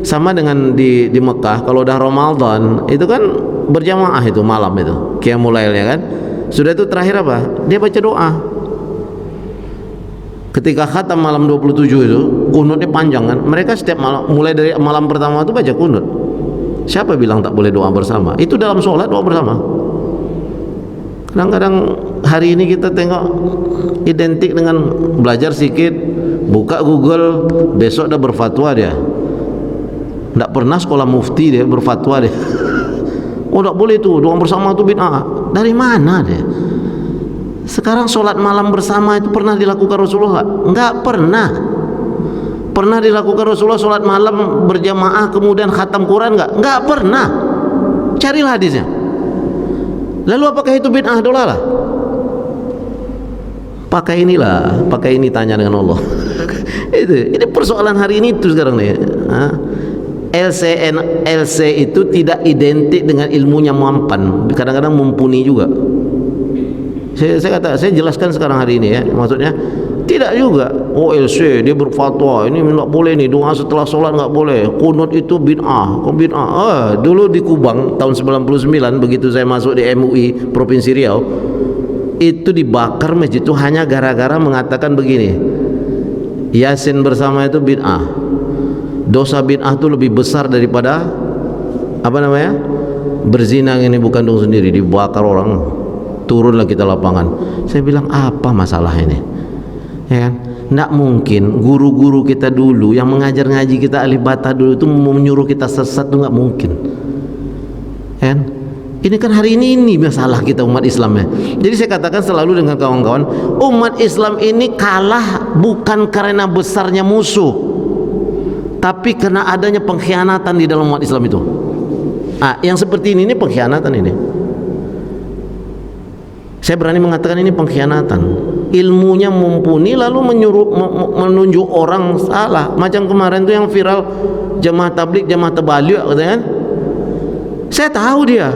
sama dengan di Mekah kalau udah Ramadan itu kan berjamaah itu malam itu Qiyamul Lailnya kan. Sudah itu terakhir apa? Dia baca doa. Ketika khatam malam 27 itu kunutnya panjang kan. Mereka setiap malam mulai dari malam pertama itu baca kunut. Siapa bilang tak boleh doa bersama? Itu dalam sholat doa bersama. Kadang-kadang hari ini kita tengok identik dengan belajar sedikit, buka Google, besok dah berfatwa dia. Tidak pernah sekolah mufti dia berfatwa dia. Oh tak boleh tuh, doa bersama itu bid'ah. Dari mana dia? Sekarang sholat malam bersama itu pernah dilakukan Rasulullah? Enggak pernah. Pernah dilakukan Rasulullah sholat malam berjamaah kemudian khatam Quran enggak? Enggak pernah. Carilah hadisnya. Lalu apakah itu bid'ah dolalah? Pakai ini tanya dengan Allah. Ini persoalan hari ini itu sekarang nih. LC itu tidak identik dengan ilmunya mampan, kadang-kadang mumpuni juga. Saya jelaskan sekarang hari ini ya, maksudnya tidak juga. Oh LC dia berfatwa ini tidak boleh nih doa setelah sholat nggak boleh, kunut itu bid'ah. Dulu di Kubang tahun 99 begitu saya masuk di MUI Provinsi Riau itu dibakar masjid itu hanya gara-gara mengatakan begini, Yasin bersama itu bid'ah. Dosa bid'ah itu lebih besar daripada berzina ini bukan dong sendiri, dibakar orang. Turunlah kita lapangan. Saya bilang apa masalah ini? Ya kan? Nggak mungkin guru-guru kita dulu yang mengajar ngaji kita alif bata dulu itu menyuruh kita sesat, itu nggak mungkin. Ya kan? Ini kan hari ini masalah kita umat Islamnya. Jadi saya katakan selalu dengan kawan-kawan, umat Islam ini kalah bukan karena besarnya musuh, tapi karena adanya pengkhianatan di dalam umat Islam itu. Yang seperti ini pengkhianatan ini. Saya berani mengatakan ini pengkhianatan. Ilmunya mumpuni lalu menunjuk orang salah. Macam kemarin tuh yang viral jamaah tabligh, jamaah tabligh katanya kan. Saya tahu dia.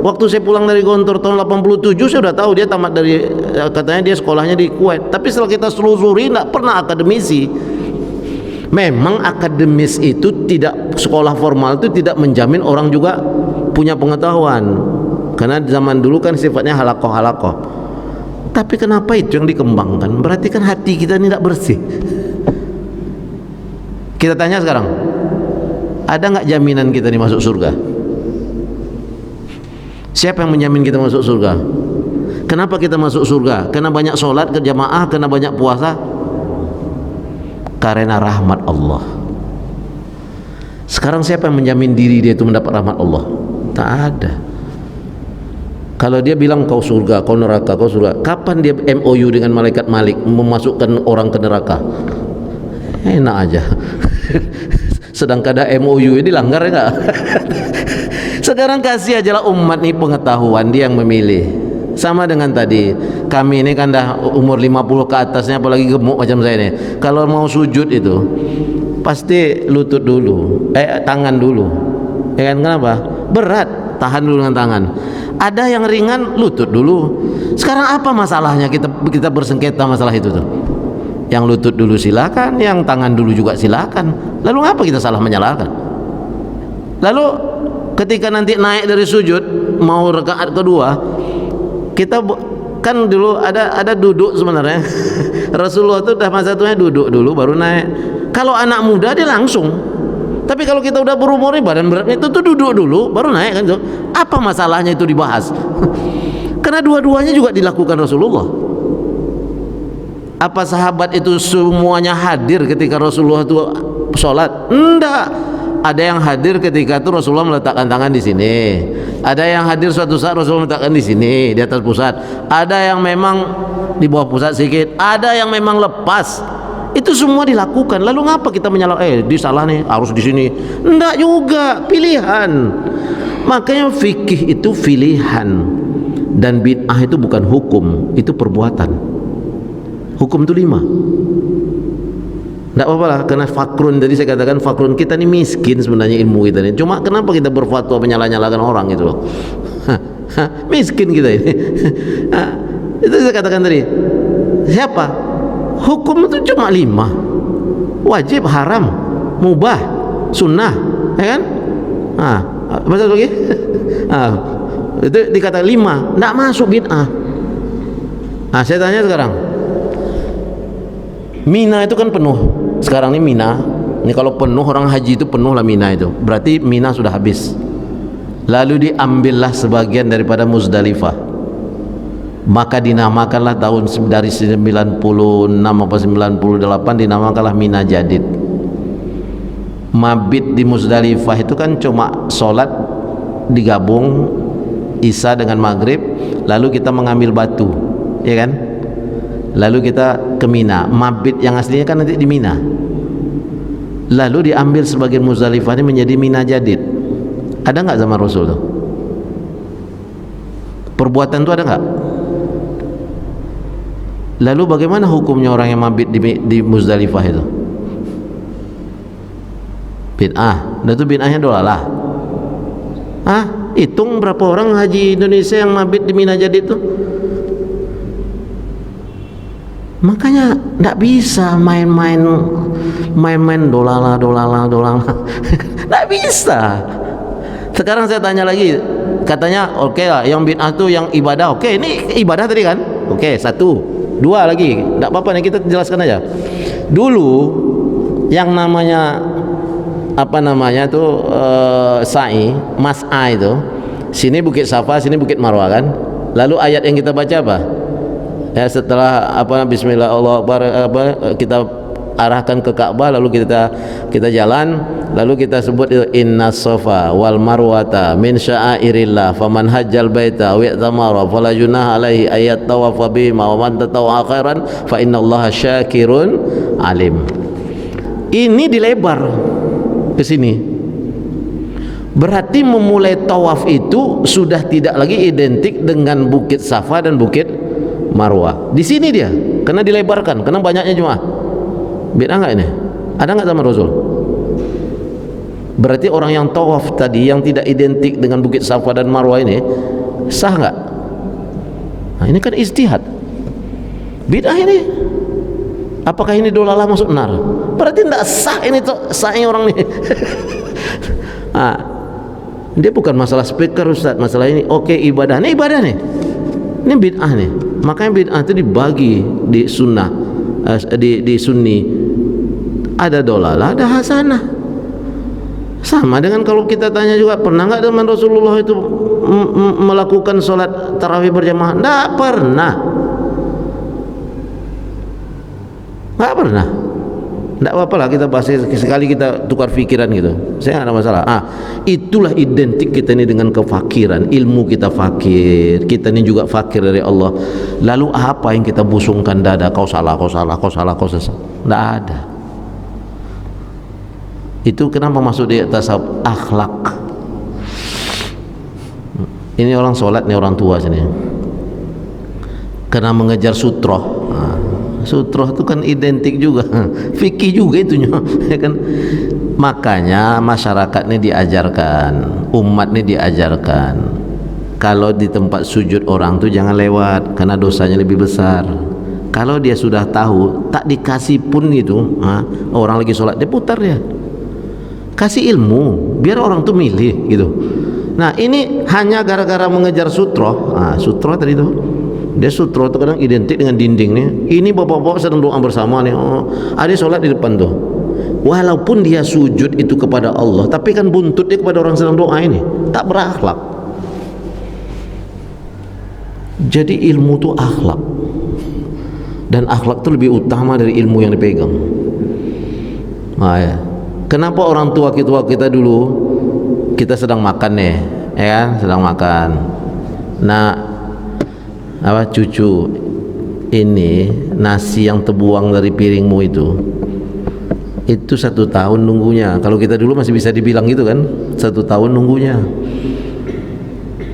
Waktu saya pulang dari Gontor tahun 87 saya sudah tahu dia tamat dari, katanya dia sekolahnya di Kuwait. Tapi setelah kita selusuri tidak pernah akademisi. Memang akademis itu tidak, sekolah formal itu tidak menjamin orang juga punya pengetahuan. Karena zaman dulu kan sifatnya halakoh. Tapi kenapa itu yang dikembangkan? Berarti kan hati kita ini tidak bersih. Kita tanya sekarang, ada nggak jaminan kita ini masuk surga? Siapa yang menjamin kita masuk surga? Kenapa kita masuk surga? Karena banyak sholat berjamaah, karena banyak puasa? Karena rahmat Allah. Sekarang siapa yang menjamin diri dia itu mendapat rahmat Allah? Tak ada. Kalau dia bilang kau surga, kau neraka, kau surga, kapan dia MOU dengan malaikat Malik memasukkan orang ke neraka? Enak aja. Sedangkan ada MOU ini dilanggar enggak? Sekarang kasih ajalah umat ini pengetahuan, dia yang memilih. Sama dengan tadi, kami ini kan dah umur 50 ke atasnya, apalagi gemuk macam saya ini. Kalau mau sujud itu pasti lutut dulu, tangan dulu. Ya kan, kenapa? Berat, tahan dulu dengan tangan. Ada yang ringan, lutut dulu. Sekarang apa masalahnya kita bersengketa masalah itu tuh? Yang lutut dulu silakan, yang tangan dulu juga silakan. Lalu ngapa kita salah menyalahkan? Lalu ketika nanti naik dari sujud mau rakaat kedua, kita kan dulu ada duduk sebenarnya. Rasulullah itu dah masa itunya duduk dulu baru naik. Kalau anak muda dia langsung. Tapi kalau kita udah berumur badan beratnya itu tuh duduk dulu baru naik kan. Apa masalahnya itu dibahas? Karena dua-duanya juga dilakukan Rasulullah. Apa sahabat itu semuanya hadir ketika Rasulullah itu sholat? Enggak. Ada yang hadir ketika itu Rasulullah meletakkan tangan di sini. Ada yang hadir suatu saat Rasulullah meletakkan di sini, di atas pusat. Ada yang memang di bawah pusat sedikit. Ada yang memang lepas. Itu semua dilakukan. Lalu ngapa kita menyalahkan? Dia salah nih, harus di sini. Enggak juga, pilihan. Makanya fikih itu pilihan. Dan bid'ah itu bukan hukum, itu perbuatan. Hukum itu 5. Tidak apa-apa lah, karena fakrun, tadi saya katakan fakrun, kita ini miskin sebenarnya ilmu kita ini. Cuma kenapa kita berfatwa menyalah-nyalahkan orang itu loh? Miskin kita ini. Itu saya katakan tadi. Siapa? Hukum itu cuma 5. Wajib, haram, mubah. sunnah, ya kan? Betul lagi? Itu dikatakan 5, tidak masuk bid'ah. Saya tanya sekarang, Mina itu kan penuh. Sekarang ini Mina, ini kalau penuh, orang haji itu penuh lah Mina itu. Berarti Mina sudah habis. Lalu diambillah sebagian daripada Muzdalifah. Maka dinamakanlah tahun dari 96 apa 98 dinamakanlah Mina Jadid. Mabit di Muzdalifah itu kan cuma sholat digabung Isya dengan Maghrib, lalu kita mengambil batu, ya kan? Lalu kita ke Mina. Mabit yang aslinya kan nanti di Mina. Lalu diambil sebagian Muzdalifah ini menjadi Mina Jadid. Ada nggak zaman Rasul tuh? Perbuatan itu ada nggak? Lalu bagaimana hukumnya orang yang mabit di Muzdalifah itu? Bid'ah. Dan itu bid'ahnya dolalah. Hitung berapa orang haji Indonesia yang mabit di Mina Jadid itu? Makanya tidak bisa main-main dolala tidak bisa. Sekarang saya tanya lagi, katanya oke lah, yang bid'ah itu yang ibadah. Oke, ini ibadah tadi kan? Oke, 1, 2 lagi, tidak apa-apa nih, kita jelaskan aja. Dulu yang namanya sa'i, mas'a itu, sini Bukit Safa, sini Bukit Marwah kan? Lalu ayat yang kita baca apa? Ya, setelah Bismillah Allah Akbar, kita arahkan ke Ka'bah, lalu kita jalan, lalu kita sebut itu inna safa wal marwata min sya'airillah faman hajjal baita wa i'tamara fala junaha alaihi ayat tawafa bihima wa man tatawwa khairan fa innallaha syakirun alim. Ini dilebar ke sini, berarti memulai tawaf itu sudah tidak lagi identik dengan Bukit Safa dan Bukit Marwah. Di sini dia, karena dilebarkan, karena banyaknya jemaah. Bid'ah enggak ini? Ada enggak zaman Rasul? Berarti orang yang tawaf tadi yang tidak identik dengan Bukit Safa dan Marwah ini sah enggak? Nah, ini kan ijtihad. Bid'ah ini. Apakah ini dolalah masuk nar? Berarti tidak sah ini, sahnya orang ini. Dia bukan masalah speaker Ustaz, masalah ini. Oke, ibadah. Ini ibadah nih. Ini bid'ah nih. Makanya bid'ah itu dibagi di sunnah, di sunni. Ada dolalah, ada hasanah. Sama dengan kalau kita tanya juga, pernah nggak zaman Rasulullah itu melakukan sholat tarawih berjamaah? Nggak pernah. Nggak pernah. Nggak apa-apa lah kita bahas, sekali kita tukar pikiran gitu, saya nggak ada masalah. Itulah identik kita ini dengan kefakiran. Ilmu kita fakir, kita ini juga fakir dari Allah. Lalu apa yang kita busungkan dada? Kau salah. Nggak ada. Itu kenapa masuk di atas akhlak. Ini orang sholat nih, orang tua sini, karena mengejar sutroh. Sutroh itu kan identik juga, fikih juga itunya, ya kan? Makanya masyarakat ini diajarkan, umat ini diajarkan, kalau di tempat sujud orang tuh jangan lewat, karena dosanya lebih besar. Kalau dia sudah tahu, tak dikasih pun gitu, orang lagi sholat dia putar dia. Kasih ilmu, biar orang tuh milih gitu. Nah ini hanya gara-gara mengejar sutroh. Sutroh tadi tuh, dia sutroh itu kadang identik dengan dinding nih. Ini bapak-bapak sedang doa bersama nih. Ada sholat di depan tuh. Walaupun dia sujud itu kepada Allah, tapi kan buntut dia kepada orang sedang doa ini. Tak berakhlak. Jadi ilmu itu akhlak, dan akhlak itu lebih utama dari ilmu yang dipegang. Ya. Kenapa orang tua kita dulu, kita sedang makan nih, ya kan? Sedang makan. Nah, cucu ini nasi yang terbuang dari piringmu itu 1 tahun nunggunya. Kalau kita dulu masih bisa dibilang gitu kan, 1 tahun nunggunya.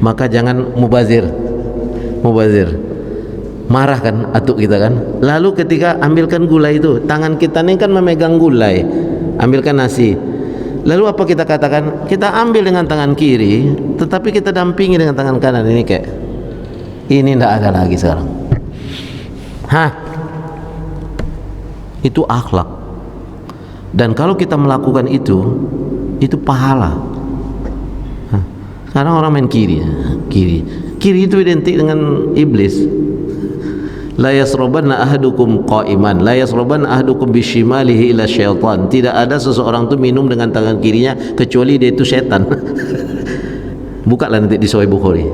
Maka jangan mubazir, marah kan atuk kita kan. Lalu ketika ambilkan gulai itu, tangan kita ini kan memegang gulai, ambilkan nasi. Lalu apa kita katakan? Kita ambil dengan tangan kiri, tetapi kita dampingi dengan tangan kanan. Ini kayak ini tidak ada lagi sekarang. Itu akhlak. Dan kalau kita melakukan itu, itu pahala. Sekarang orang main kiri, kiri itu identik dengan iblis. La yasrobanna ahadukum qa'iman, la yasrobanna ahadukum bishimalihi ila syaitan. Tidak ada seseorang itu minum dengan tangan kirinya kecuali dia itu setan. Bukalah nanti di Sahih Bukhari.